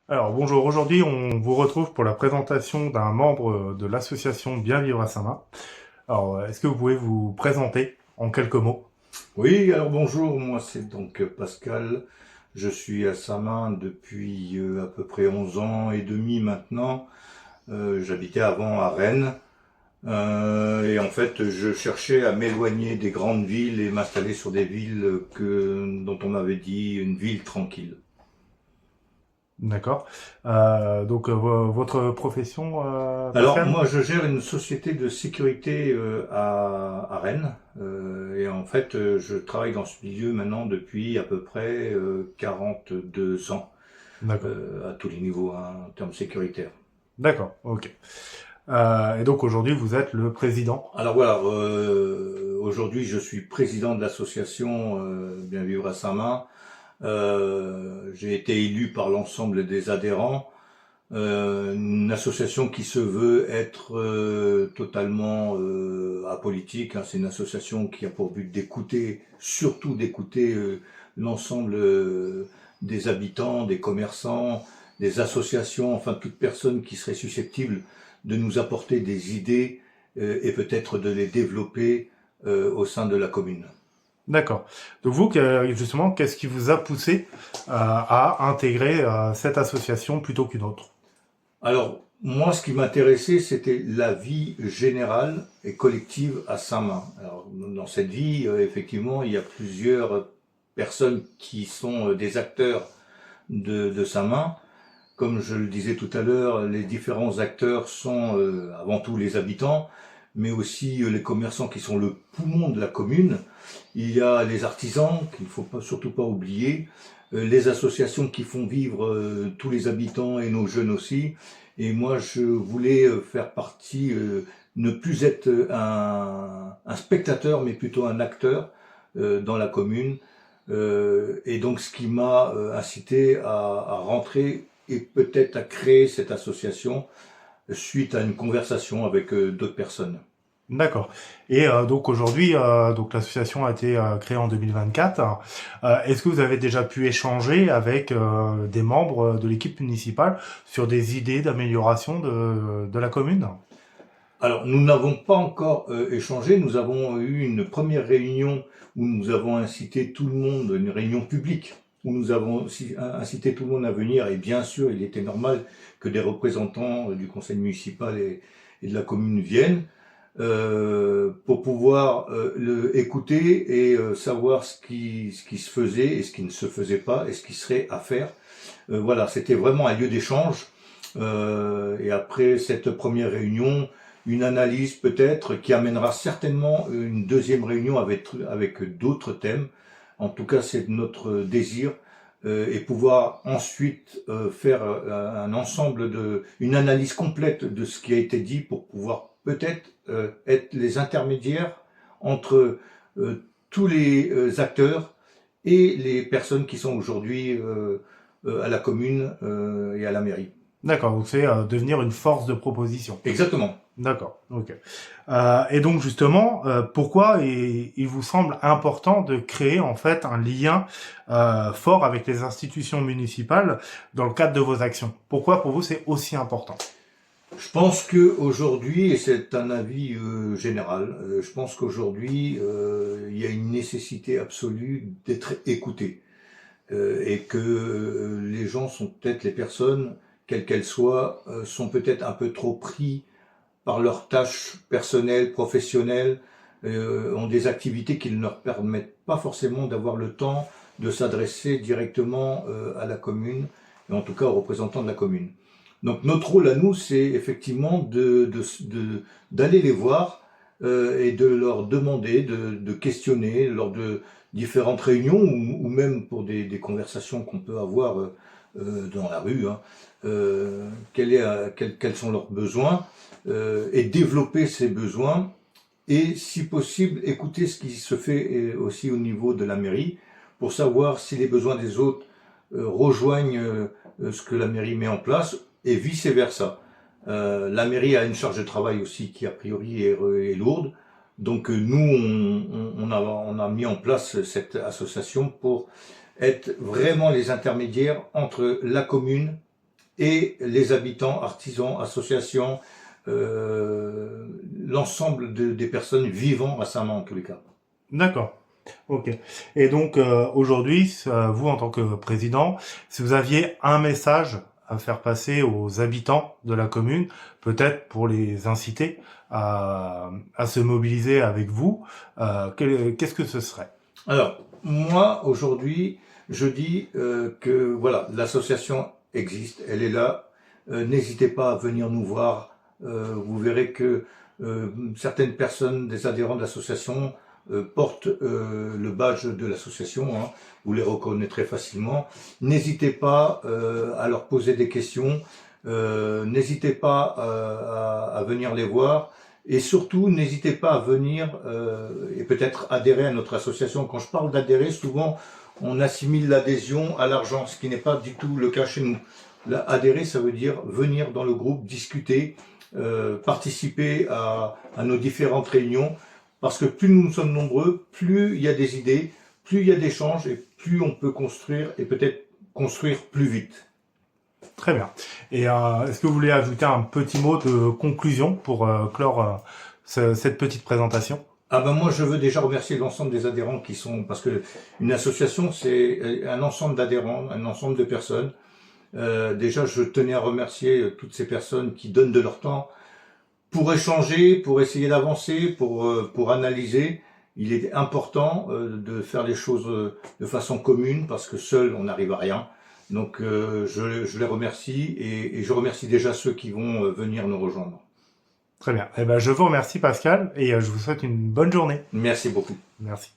Alors bonjour, aujourd'hui on vous retrouve pour la présentation d'un membre de l'association Bien Vivre à Saint-Main. Alors est-ce que vous pouvez vous présenter en quelques mots? Oui, alors bonjour, moi c'est donc Pascal. Je suis à Saint-Main depuis à peu près 11 ans et demi maintenant. J'habitais avant à Rennes. Et en fait, je cherchais à m'éloigner des grandes villes et m'installer sur des villes dont on m'avait dit une ville tranquille. D'accord. Votre profession, Alors Pascal? moi je gère une société de sécurité à Rennes. Et en fait je travaille dans ce milieu maintenant depuis à peu près 42 ans. D'accord. À tous les niveaux hein, en termes sécuritaires. D'accord, ok. Et donc aujourd'hui vous êtes le président. Alors voilà, aujourd'hui je suis président de l'association Bien Vivre à Saint-Main. J'ai été élu par l'ensemble des adhérents. Une association qui se veut être totalement apolitique, hein. C'est une association qui a pour but d'écouter, surtout d'écouter l'ensemble des habitants, des commerçants, des associations, enfin toute personne qui serait susceptible de nous apporter des idées et peut-être de les développer au sein de la commune. D'accord. Donc vous, justement, qu'est-ce qui vous a poussé à intégrer cette association plutôt qu'une autre? Alors, moi, ce qui m'intéressait, c'était la vie générale et collective à Saint-Main. Alors, dans cette vie, effectivement, il y a plusieurs personnes qui sont des acteurs de Saint-Main. Comme je le disais tout à l'heure, les différents acteurs sont avant tout les habitants, mais aussi les commerçants qui sont le poumon de la commune. Il y a les artisans qu'il ne faut surtout pas oublier, les associations qui font vivre tous les habitants et nos jeunes aussi. Et moi, je voulais faire partie, ne plus être un spectateur, mais plutôt un acteur dans la commune. Et donc, ce qui m'a incité à rentrer et peut-être à créer cette association suite à une conversation avec d'autres personnes. D'accord. Et donc aujourd'hui, donc l'association a été créée en 2024. Est-ce que vous avez déjà pu échanger avec des membres de l'équipe municipale sur des idées d'amélioration de la commune? Alors, nous n'avons pas encore échangé. Nous avons eu une première réunion où nous avons incité tout le monde, une réunion publique, où nous avons incité tout le monde à venir. Et bien sûr, il était normal que des représentants du conseil municipal et de la commune viennent pour pouvoir écouter et savoir ce qui se faisait et ce qui ne se faisait pas et ce qui serait à faire. Voilà, c'était vraiment un lieu d'échange. Et après cette première réunion, une analyse peut-être qui amènera certainement une deuxième réunion avec d'autres thèmes. En tout cas, c'est notre désir et pouvoir ensuite faire un ensemble une analyse complète de ce qui a été dit pour pouvoir peut-être être les intermédiaires entre tous les acteurs et les personnes qui sont aujourd'hui à la commune et à la mairie. D'accord, donc c'est devenir une force de proposition. Exactement. D'accord, ok. Et donc justement, pourquoi il vous semble important de créer en fait un lien fort avec les institutions municipales dans le cadre de vos actions? Pourquoi pour vous c'est aussi important? Je pense que aujourd'hui, et c'est un avis général, je pense qu'aujourd'hui il y a une nécessité absolue d'être écouté et que les gens sont peut-être les personnes, quelles qu'elles soient, sont peut-être un peu trop pris par leurs tâches personnelles, professionnelles, ont des activités qui ne leur permettent pas forcément d'avoir le temps de s'adresser directement à la commune, et en tout cas aux représentants de la commune. Donc notre rôle à nous, c'est effectivement d'aller les voir et de leur demander, de questionner lors de différentes réunions ou même pour des conversations qu'on peut avoir dans la rue, hein, quels sont leurs besoins et développer ces besoins et si possible écouter ce qui se fait aussi au niveau de la mairie pour savoir si les besoins des autres rejoignent ce que la mairie met en place et vice versa. La mairie a une charge de travail aussi qui a priori est lourde. Donc nous, on a mis en place cette association pour être vraiment les intermédiaires entre la commune et les habitants, artisans, associations, l'ensemble des personnes vivant à Saint-Mand en tous les cas. D'accord. Ok. Et donc aujourd'hui, vous en tant que président, si vous aviez un message à faire passer aux habitants de la commune, peut-être pour les inciter à se mobiliser avec vous, qu'est-ce que ce serait? Alors, moi, aujourd'hui, je dis que voilà, l'association existe, elle est là. N'hésitez pas à venir nous voir. Vous verrez que certaines personnes, des adhérents de l'association, portent le badge de l'association. Hein. Vous les reconnaîtrez facilement. N'hésitez pas à leur poser des questions. N'hésitez pas à venir les voir. Et surtout, n'hésitez pas à venir et peut-être adhérer à notre association. Quand je parle d'adhérer, souvent, on assimile l'adhésion à l'argent, ce qui n'est pas du tout le cas chez nous. Là, adhérer, ça veut dire venir dans le groupe, discuter, participer à nos différentes réunions. Parce que plus nous sommes nombreux, plus il y a des idées, plus il y a d'échanges et plus on peut construire et peut-être construire plus vite. Très bien. Et est-ce que vous voulez ajouter un petit mot de conclusion pour clore cette petite présentation? Ah ben moi je veux déjà remercier l'ensemble des adhérents qui sont, parce que une association c'est un ensemble d'adhérents, un ensemble de personnes. Déjà je tenais à remercier toutes ces personnes qui donnent de leur temps pour échanger, pour essayer d'avancer, pour analyser. Il est important de faire les choses de façon commune parce que seul on n'arrive à rien. Donc je les remercie et je remercie déjà ceux qui vont venir nous rejoindre. Très bien. Eh ben, je vous remercie Pascal et je vous souhaite une bonne journée. Merci beaucoup. Merci.